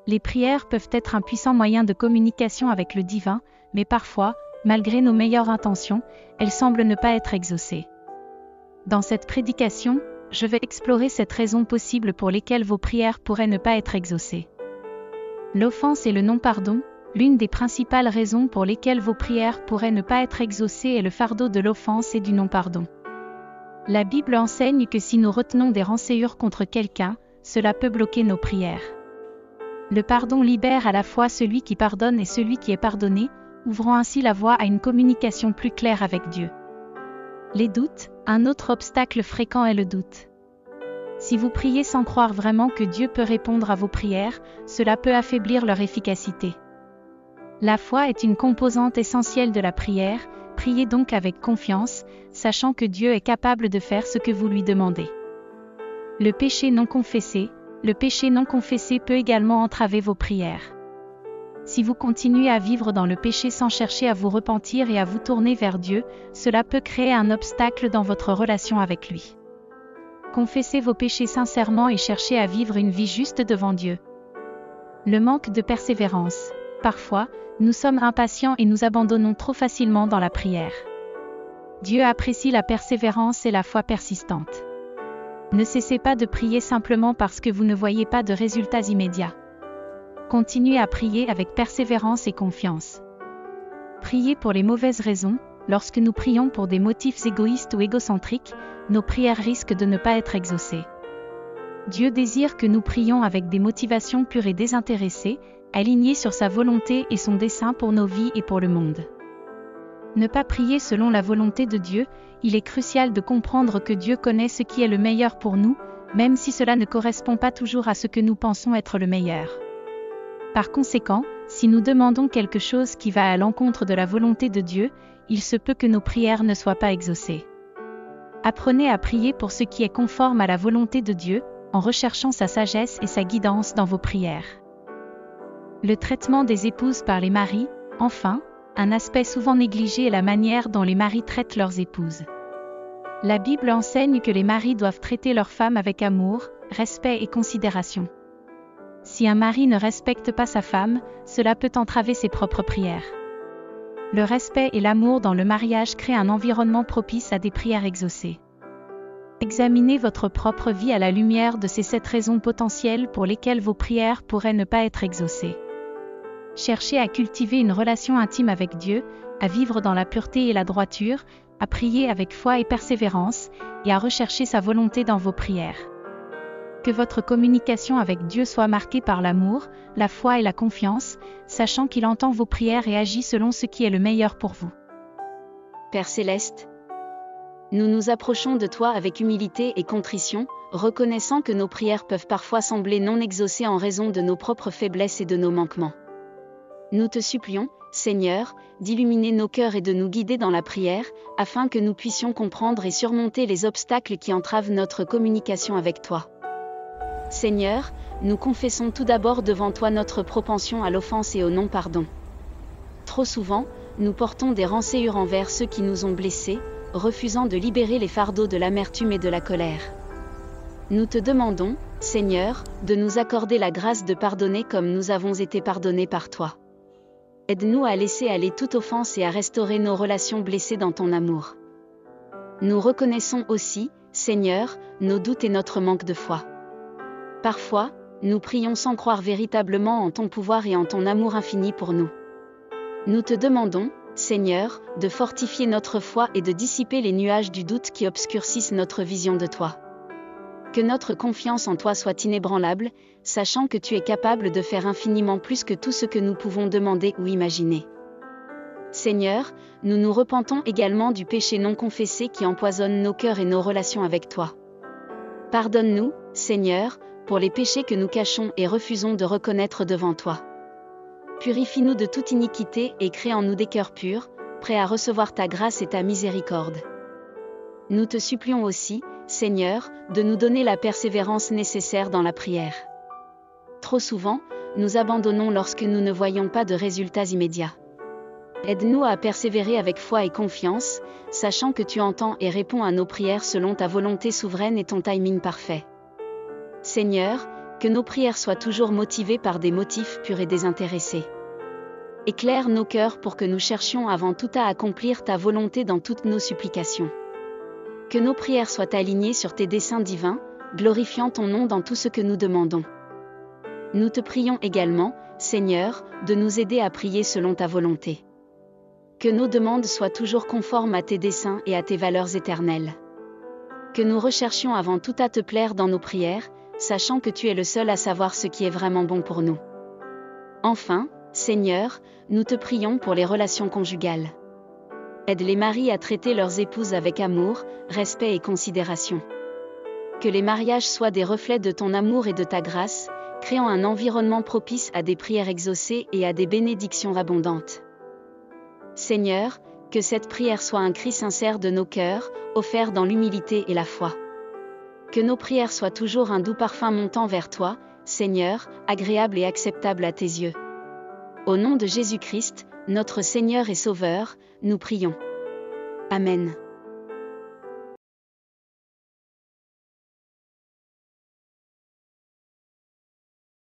Les prières peuvent être un puissant moyen de communication avec le divin, mais parfois, malgré nos meilleures intentions, elles semblent ne pas être exaucées. Dans cette prédication, je vais explorer cette raison possible pour lesquelles vos prières pourraient ne pas être exaucées. L'offense et le non-pardon, l'une des principales raisons pour lesquelles vos prières pourraient ne pas être exaucées est le fardeau de l'offense et du non-pardon. La Bible enseigne que si nous retenons des rançonnures contre quelqu'un, cela peut bloquer nos prières. Le pardon libère à la fois celui qui pardonne et celui qui est pardonné, ouvrant ainsi la voie à une communication plus claire avec Dieu. Les doutes, un autre obstacle fréquent est le doute. Si vous priez sans croire vraiment que Dieu peut répondre à vos prières, cela peut affaiblir leur efficacité. La foi est une composante essentielle de la prière, priez donc avec confiance, sachant que Dieu est capable de faire ce que vous lui demandez. Le péché non confessé peut également entraver vos prières. Si vous continuez à vivre dans le péché sans chercher à vous repentir et à vous tourner vers Dieu, cela peut créer un obstacle dans votre relation avec lui. Confessez vos péchés sincèrement et cherchez à vivre une vie juste devant Dieu. Le manque de persévérance. Parfois, nous sommes impatients et nous abandonnons trop facilement dans la prière. Dieu apprécie la persévérance et la foi persistante. Ne cessez pas de prier simplement parce que vous ne voyez pas de résultats immédiats. Continuez à prier avec persévérance et confiance. Priez pour les mauvaises raisons. Lorsque nous prions pour des motifs égoïstes ou égocentriques, nos prières risquent de ne pas être exaucées. Dieu désire que nous prions avec des motivations pures et désintéressées, alignées sur sa volonté et son dessein pour nos vies et pour le monde. Ne pas prier selon la volonté de Dieu, il est crucial de comprendre que Dieu connaît ce qui est le meilleur pour nous, même si cela ne correspond pas toujours à ce que nous pensons être le meilleur. Par conséquent, si nous demandons quelque chose qui va à l'encontre de la volonté de Dieu, il se peut que nos prières ne soient pas exaucées. Apprenez à prier pour ce qui est conforme à la volonté de Dieu, en recherchant sa sagesse et sa guidance dans vos prières. Le traitement des épouses par les maris, enfin, un aspect souvent négligé est la manière dont les maris traitent leurs épouses. La Bible enseigne que les maris doivent traiter leurs femmes avec amour, respect et considération. Si un mari ne respecte pas sa femme, cela peut entraver ses propres prières. Le respect et l'amour dans le mariage créent un environnement propice à des prières exaucées. Examinez votre propre vie à la lumière de ces 7 raisons potentielles pour lesquelles vos prières pourraient ne pas être exaucées. Cherchez à cultiver une relation intime avec Dieu, à vivre dans la pureté et la droiture, à prier avec foi et persévérance, et à rechercher sa volonté dans vos prières. Que votre communication avec Dieu soit marquée par l'amour, la foi et la confiance, sachant qu'il entend vos prières et agit selon ce qui est le meilleur pour vous. Père Céleste, nous nous approchons de toi avec humilité et contrition, reconnaissant que nos prières peuvent parfois sembler non exaucées en raison de nos propres faiblesses et de nos manquements. Nous te supplions, Seigneur, d'illuminer nos cœurs et de nous guider dans la prière, afin que nous puissions comprendre et surmonter les obstacles qui entravent notre communication avec toi. Seigneur, nous confessons tout d'abord devant toi notre propension à l'offense et au non-pardon. Trop souvent, nous portons des rançonnures envers ceux qui nous ont blessés, refusant de libérer les fardeaux de l'amertume et de la colère. Nous te demandons, Seigneur, de nous accorder la grâce de pardonner comme nous avons été pardonnés par toi. Aide-nous à laisser aller toute offense et à restaurer nos relations blessées dans ton amour. Nous reconnaissons aussi, Seigneur, nos doutes et notre manque de foi. Parfois, nous prions sans croire véritablement en ton pouvoir et en ton amour infini pour nous. Nous te demandons, Seigneur, de fortifier notre foi et de dissiper les nuages du doute qui obscurcissent notre vision de toi. Que notre confiance en toi soit inébranlable, sachant que tu es capable de faire infiniment plus que tout ce que nous pouvons demander ou imaginer. Seigneur, nous nous repentons également du péché non confessé qui empoisonne nos cœurs et nos relations avec toi. Pardonne-nous, Seigneur, pour les péchés que nous cachons et refusons de reconnaître devant toi. Purifie-nous de toute iniquité et crée en nous des cœurs purs, prêts à recevoir ta grâce et ta miséricorde. Nous te supplions aussi, Seigneur, de nous donner la persévérance nécessaire dans la prière. Trop souvent, nous abandonnons lorsque nous ne voyons pas de résultats immédiats. Aide-nous à persévérer avec foi et confiance, sachant que tu entends et réponds à nos prières selon ta volonté souveraine et ton timing parfait. Seigneur, Que nos prières soient toujours motivées par des motifs purs et désintéressés. Éclaire nos cœurs pour que nous cherchions avant tout à accomplir ta volonté dans toutes nos supplications. Que nos prières soient alignées sur tes desseins divins, glorifiant ton nom dans tout ce que nous demandons. Nous te prions également, Seigneur, de nous aider à prier selon ta volonté. Que nos demandes soient toujours conformes à tes desseins et à tes valeurs éternelles. Que nous recherchions avant tout à te plaire dans nos prières, sachant que tu es le seul à savoir ce qui est vraiment bon pour nous. Enfin, Seigneur, nous te prions pour les relations conjugales. Aide les maris à traiter leurs épouses avec amour, respect et considération. Que les mariages soient des reflets de ton amour et de ta grâce, créant un environnement propice à des prières exaucées et à des bénédictions abondantes. Seigneur, que cette prière soit un cri sincère de nos cœurs, offert dans l'humilité et la foi. Que nos prières soient toujours un doux parfum montant vers toi, Seigneur, agréable et acceptable à tes yeux. Au nom de Jésus-Christ, notre Seigneur et Sauveur, nous prions. Amen.